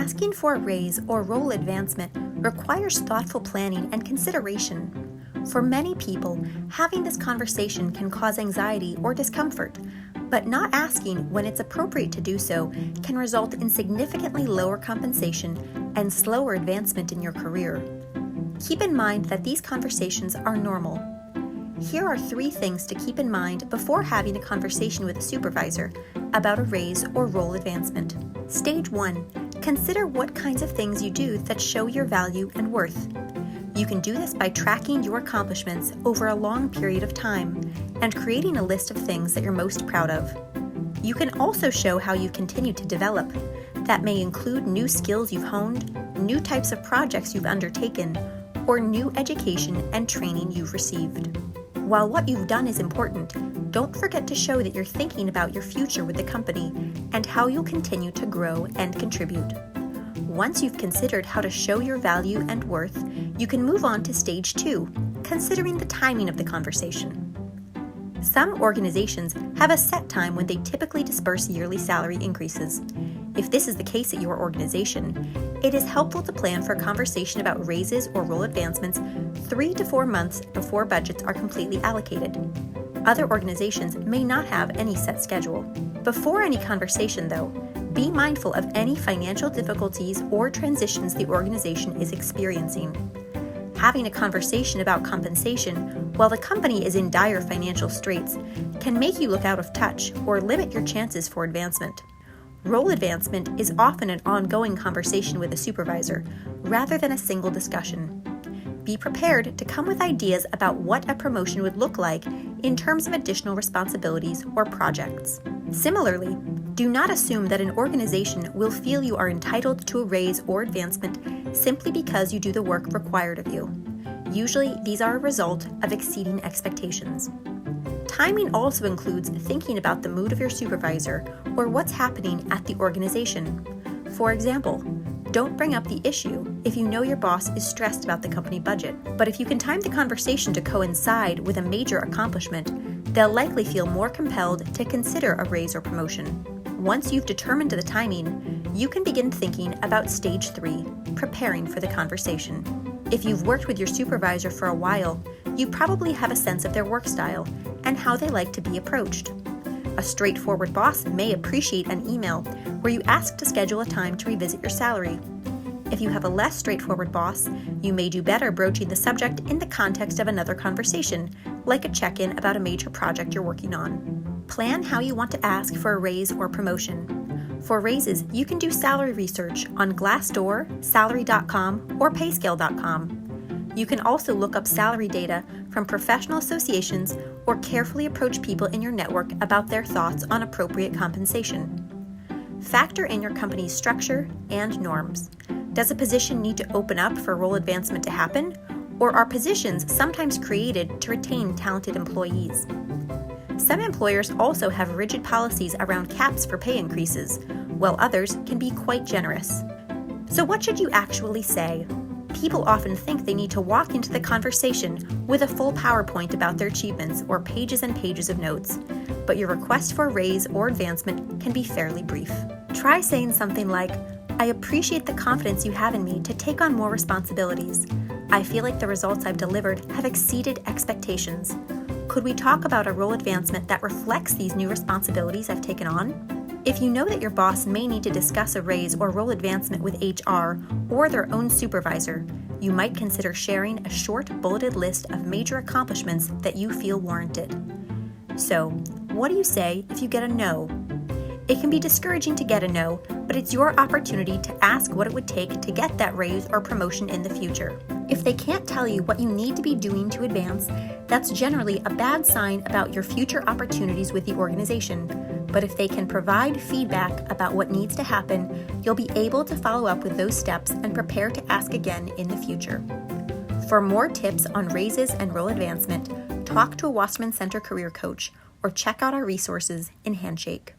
Asking for a raise or role advancement requires thoughtful planning and consideration. For many people, having this conversation can cause anxiety or discomfort, but not asking when it's appropriate to do so can result in significantly lower compensation and slower advancement in your career. Keep in mind that these conversations are normal. Here are 3 things to keep in mind before having a conversation with a supervisor about a raise or role advancement. Stage 1. Consider what kinds of things you do that show your value and worth. You can do this by tracking your accomplishments over a long period of time and creating a list of things that you're most proud of. You can also show how you continue to develop. That may include new skills you've honed, new types of projects you've undertaken, or new education and training you've received. While what you've done is important, don't forget to show that you're thinking about your future with the company and how you'll continue to grow and contribute. Once you've considered how to show your value and worth, you can move on to stage 2, considering the timing of the conversation. Some organizations have a set time when they typically disperse yearly salary increases. If this is the case at your organization, it is helpful to plan for a conversation about raises or role advancements 3 to 4 months before budgets are completely allocated. Other organizations may not have any set schedule. Before any conversation, though, be mindful of any financial difficulties or transitions the organization is experiencing. Having a conversation about compensation while the company is in dire financial straits can make you look out of touch or limit your chances for advancement. Role advancement is often an ongoing conversation with a supervisor, rather than a single discussion. Be prepared to come with ideas about what a promotion would look like in terms of additional responsibilities or projects. Similarly, do not assume that an organization will feel you are entitled to a raise or advancement simply because you do the work required of you. Usually, these are a result of exceeding expectations. Timing also includes thinking about the mood of your supervisor or what's happening at the organization. For example, don't bring up the issue if you know your boss is stressed about the company budget. But if you can time the conversation to coincide with a major accomplishment, they'll likely feel more compelled to consider a raise or promotion. Once you've determined the timing, you can begin thinking about stage 3, preparing for the conversation. If you've worked with your supervisor for a while, you probably have a sense of their work style and how they like to be approached. A straightforward boss may appreciate an email where you ask to schedule a time to revisit your salary. If you have a less straightforward boss, you may do better broaching the subject in the context of another conversation, like a check-in about a major project you're working on. Plan how you want to ask for a raise or promotion. For raises, you can do salary research on Glassdoor, Salary.com, or Payscale.com. You can also look up salary data from professional associations or carefully approach people in your network about their thoughts on appropriate compensation. Factor in your company's structure and norms. Does a position need to open up for role advancement to happen, or are positions sometimes created to retain talented employees? Some employers also have rigid policies around caps for pay increases, while others can be quite generous. So what should you actually say? People often think they need to walk into the conversation with a full PowerPoint about their achievements or pages and pages of notes, but your request for a raise or advancement can be fairly brief. Try saying something like, "I appreciate the confidence you have in me to take on more responsibilities. I feel like the results I've delivered have exceeded expectations. Could we talk about a role advancement that reflects these new responsibilities I've taken on?" If you know that your boss may need to discuss a raise or role advancement with HR or their own supervisor, you might consider sharing a short bulleted list of major accomplishments that you feel warranted. So, what do you say if you get a no? It can be discouraging to get a no, but it's your opportunity to ask what it would take to get that raise or promotion in the future. If they can't tell you what you need to be doing to advance, that's generally a bad sign about your future opportunities with the organization. But if they can provide feedback about what needs to happen, you'll be able to follow up with those steps and prepare to ask again in the future. For more tips on raises and role advancement, talk to a Wasserman Center career coach or check out our resources in Handshake.